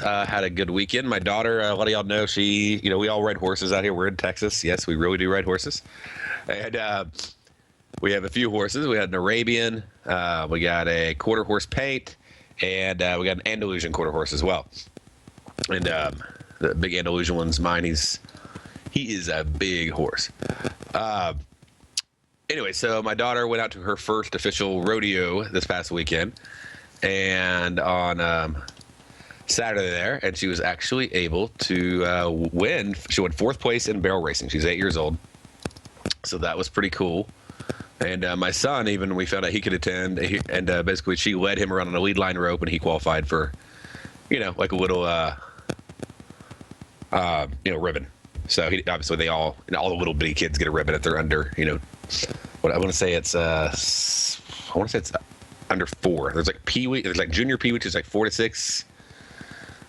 Had a good weekend. My daughter, a lot of y'all know, we all ride horses out here. We're in Texas. Yes, we really do ride horses. And we have a few horses. We had an Arabian. We got a quarter horse paint. And we got an Andalusian quarter horse as well. And the big Andalusian one's mine. He is a big horse. Anyway, so my daughter went out to her first official rodeo this past weekend. And on Saturday there, and she was actually able to win. She won 4th place in barrel racing. She's 8 years old. So that was pretty cool. And my son, even we found out he could attend, and basically she led him around on a lead line rope, and he qualified for, like a little, ribbon. So obviously all the little bitty kids get a ribbon if they're under, what I want to say it's under 4. There's like Pee-wee, there's like junior Pee-wee, which is like 4 to 6.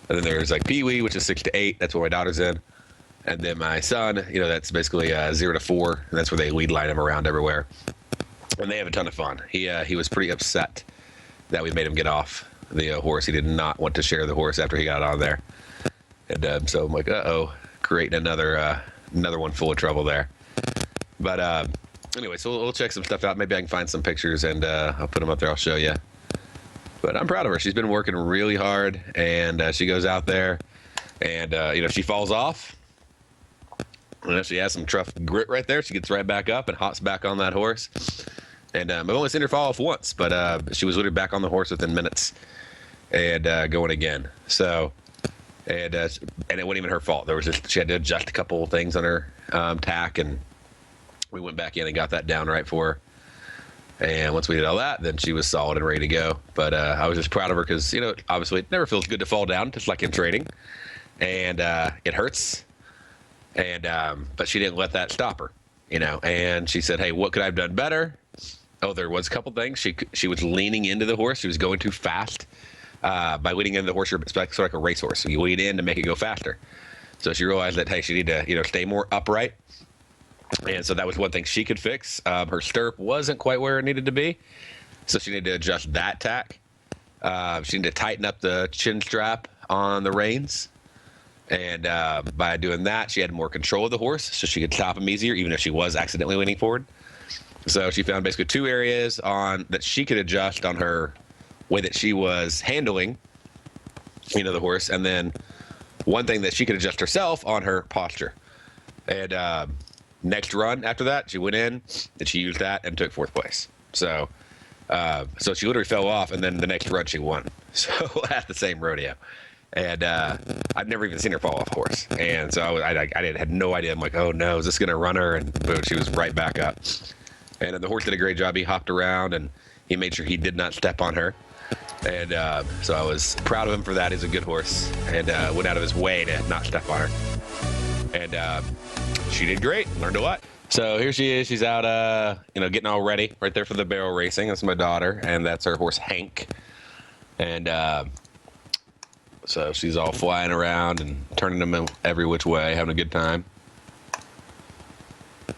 And then there's like Pee-wee, which is 6 to 8. That's what my daughter's in. And then my son, that's basically 0 to 4, and that's where they lead line him around everywhere. And they have a ton of fun. He was pretty upset that we made him get off the horse. He did not want to share the horse after he got on there. And so I'm like, uh-oh, creating another one full of trouble there. But anyway, so we'll check some stuff out. Maybe I can find some pictures, and I'll put them up there. I'll show you. But I'm proud of her. She's been working really hard, and she goes out there, and she falls off. She has some tough grit right there. She gets right back up and hops back on that horse. And I've only seen her fall off once, but she was literally back on the horse within minutes and going again. So, and it wasn't even her fault. She had to adjust a couple of things on her tack, and we went back in and got that down right for her. And once we did all that, then she was solid and ready to go. But I was just proud of her because, obviously it never feels good to fall down, just like in trading. And it hurts. And but she didn't let that stop her, and she said, hey, what could I have done better? Oh, there was a couple things. She was leaning into the horse. She was going too fast. By leaning into the horse, it's sort of like a racehorse. So you lead in to make it go faster. So she realized that, hey, she needed to stay more upright. And so that was one thing she could fix. Her stirrup wasn't quite where it needed to be, so she needed to adjust that tack. She needed to tighten up the chin strap on the reins. And by doing that, she had more control of the horse, so she could stop him easier, even if she was accidentally leaning forward. So she found basically 2 areas that she could adjust on her way that she was handling, the horse, and then one thing that she could adjust herself on her posture. And next run after that, she went in and she used that and took 4th place. So she literally fell off, and then the next run she won. So at the same rodeo. And I'd never even seen her fall off a horse. And so I had no idea. I'm like, oh no, is this going to run her? And boom, she was right back up. And the horse did a great job. He hopped around, and he made sure he did not step on her. And so I was proud of him for that. He's a good horse, and went out of his way to not step on her. And she did great, learned a lot. So here she is. She's out, getting all ready right there for the barrel racing. That's my daughter, and that's her horse, Hank. And so she's all flying around and turning them every which way, having a good time.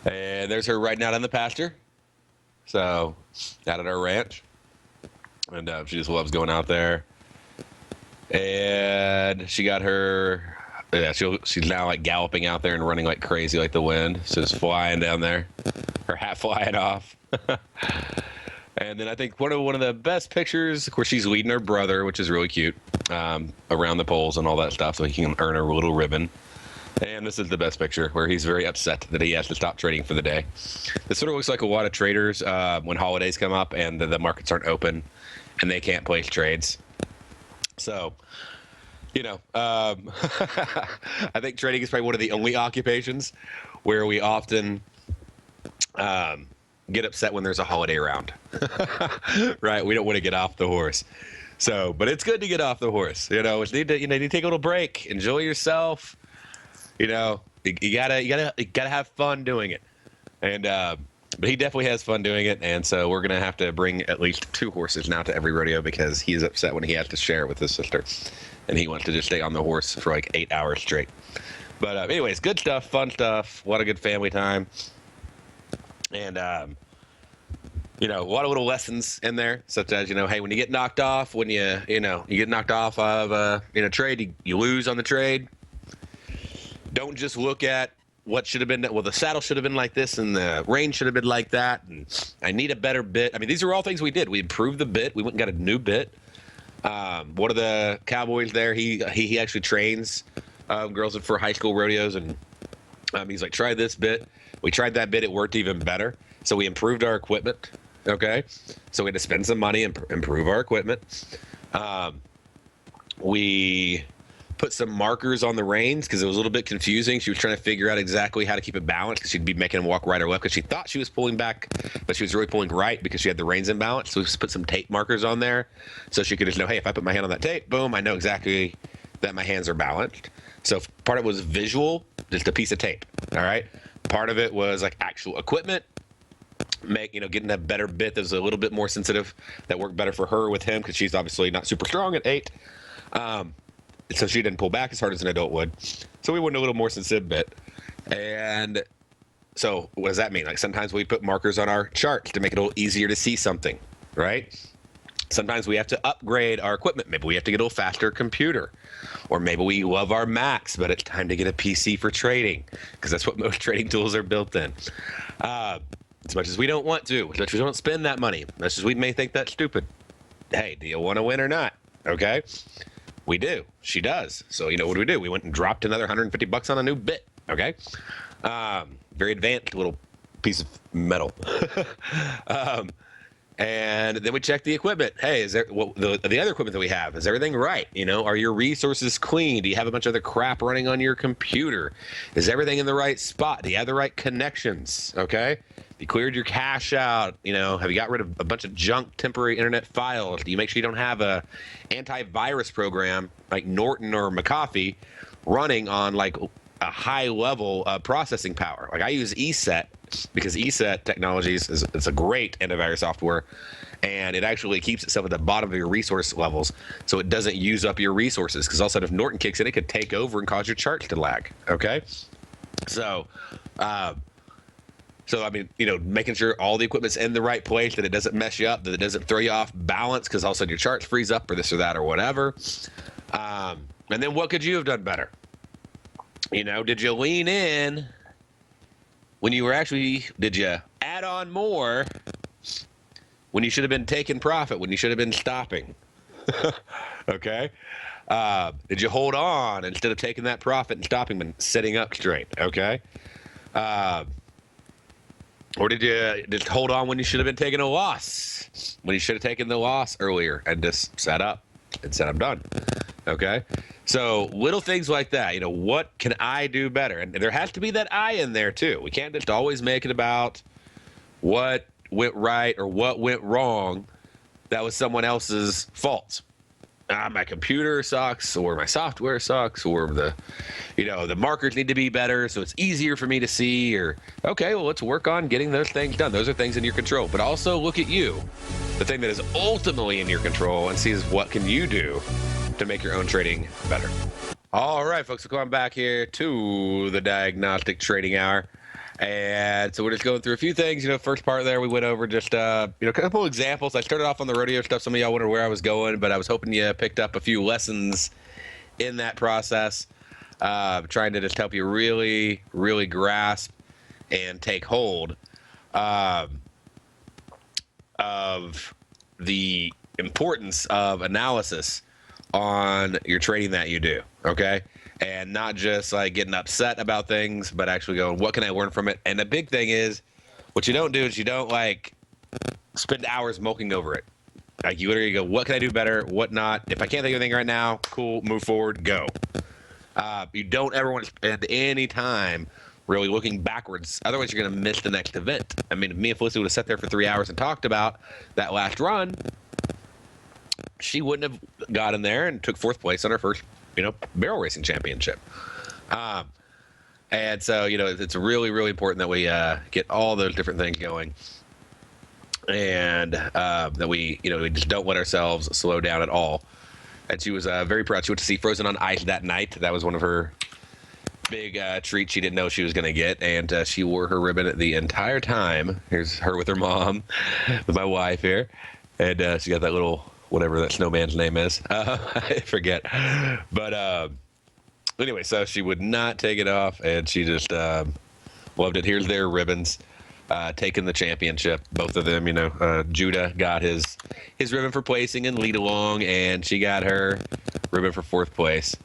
And there's her riding out on the pasture. So out at our ranch. And she just loves going out there. And she got her, she's now like galloping out there and running like crazy like the wind. So just flying down there. Her hat flying off. And then I think one of the best pictures, of course, she's leading her brother, which is really cute, around the poles and all that stuff, so he can earn a little ribbon. And this is the best picture, where he's very upset that he has to stop trading for the day. This sort of looks like a lot of traders when holidays come up and the markets aren't open and they can't place trades. So, I think trading is probably one of the only occupations where we often get upset when there's a holiday around. Right? We don't want to get off the horse. So, but it's good to get off the horse. You need to take a little break, enjoy yourself. You gotta have fun doing it. And but he definitely has fun doing it, and so we're gonna have to bring at least 2 horses now to every rodeo because he's upset when he has to share it with his sister, and he wants to just stay on the horse for like 8 hours straight. But anyways, good stuff, fun stuff, a lot of good family time. And a lot of little lessons in there, such as, hey, when you get knocked off, when you get knocked off of in a trade, you lose on the trade. Don't just look at what should have been. Well, the saddle should have been like this, and the range should have been like that, and I need a better bit. I mean, these are all things we did. We improved the bit. We went and got a new bit. One of the cowboys there, he actually trains girls for high school rodeos, and he's like, try this bit. We tried that bit. It worked even better. So we improved our equipment. Okay. So we had to spend some money and improve our equipment. We put some markers on the reins because it was a little bit confusing. She was trying to figure out exactly how to keep it balanced because she'd be making him walk right or left because she thought she was pulling back, but she was really pulling right because she had the reins imbalanced. So we just put some tape markers on there so she could just know, hey, if I put my hand on that tape, boom, I know exactly that my hands are balanced. So part of it was visual, just a piece of tape. All right. Part of it was like actual equipment. Getting a better bit that was a little bit more sensitive, that worked better for her with him because she's obviously not super strong at 8. So she didn't pull back as hard as an adult would. So we wanted a little more sensitive bit. And so what does that mean? Like sometimes we put markers on our chart to make it a little easier to see something, right? Sometimes we have to upgrade our equipment. Maybe we have to get a little faster computer. Or maybe we love our Macs, but it's time to get a PC for trading because that's what most trading tools are built in. As much as we don't want to, as much as we don't spend that money, as much as we may think that's stupid. Hey, do you want to win or not? Okay. We do. She does. So, what do? We went and dropped another $150 on a new bit. Okay. Very advanced little piece of metal. And then we check the equipment. Hey, is there the other equipment that we have? Is everything right? Are your resources clean? Do you have a bunch of other crap running on your computer? Is everything in the right spot? Do you have the right connections? Okay. You cleared your cache out. Have you got rid of a bunch of junk temporary internet files? Do you make sure you don't have a antivirus program like Norton or McAfee running on like a high level processing power? Like I use ESET because ESET Technologies is a great antivirus software, and it actually keeps itself at the bottom of your resource levels, so it doesn't use up your resources. Because all of a sudden, if Norton kicks in, it could take over and cause your charts to lag. Okay, so. So, I mean, making sure all the equipment's in the right place, that it doesn't mess you up, that it doesn't throw you off balance because all of a sudden your charts freeze up or this or that or whatever. And then what could you have done better? Did you lean in when you were did you add on more when you should have been taking profit, when you should have been stopping? Okay. Did you hold on instead of taking that profit and stopping and sitting up straight? Okay. Or did you just hold on when you should have been taking a loss? When you should have taken the loss earlier and just sat up and said, I'm done. Okay? So little things like that. What can I do better? And there has to be that I in there too. We can't just always make it about what went right or what went wrong that was someone else's fault. My computer sucks, or my software sucks, or the markers need to be better so it's easier for me to see, or okay, well, let's work on getting those things done. Those are things in your control. But also look at you, the thing that is ultimately in your control, and see what can you do to make your own trading better. All right, folks, we're going back here to the Diagnostic Trading Hour. And so we're just going through a few things. First part there, we went over just, a couple examples. I started off on the rodeo stuff. Some of y'all wondered where I was going, but I was hoping you picked up a few lessons in that process, trying to just help you really, really grasp and take hold of the importance of analysis on your trading that you do, okay? And not just like getting upset about things, but actually going, what can I learn from it? And the big thing is, what you don't do is you don't like spend hours mulking over it. Like you literally go, what can I do better? What not? If I can't think of anything right now, cool, move forward, go. You don't ever want to spend any time really looking backwards. Otherwise, you're going to miss the next event. I mean, if me and Felicity would have sat there for 3 hours and talked about that last run, she wouldn't have gotten there and took 4th place on her first barrel racing championship. And so, it's really, really important that we get all those different things going, and that we just don't let ourselves slow down at all. And she was very proud. She went to see Frozen on Ice that night. That was one of her big treat she didn't know she was going to get, and she wore her ribbon the entire time. Here's her with her mom, with my wife here, and she got that little whatever that snowman's name is. I forget, but anyway, so she would not take it off, and she just loved it. Here's their ribbons, taking the championship. Both of them, Judah got his ribbon for placing and lead along, and she got her ribbon for fourth place.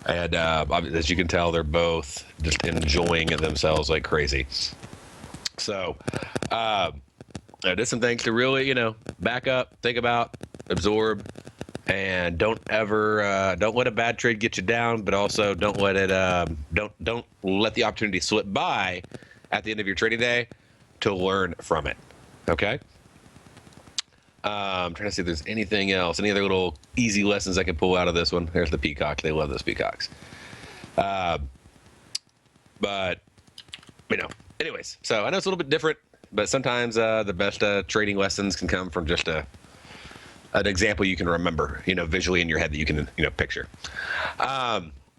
And as you can tell, they're both just enjoying themselves like crazy. So I did some things to really, back up, think about, absorb, and don't let a bad trade get you down, but also don't let it don't let the opportunity slip by at the end of your trading day to learn from it. Okay. I'm trying to see if there's anything else, any other little easy lessons I can pull out of this one. There's the peacock. They love those peacocks. But, anyways, so I know it's a little bit different, but sometimes the best trading lessons can come from just an example you can remember, visually in your head that you can, picture.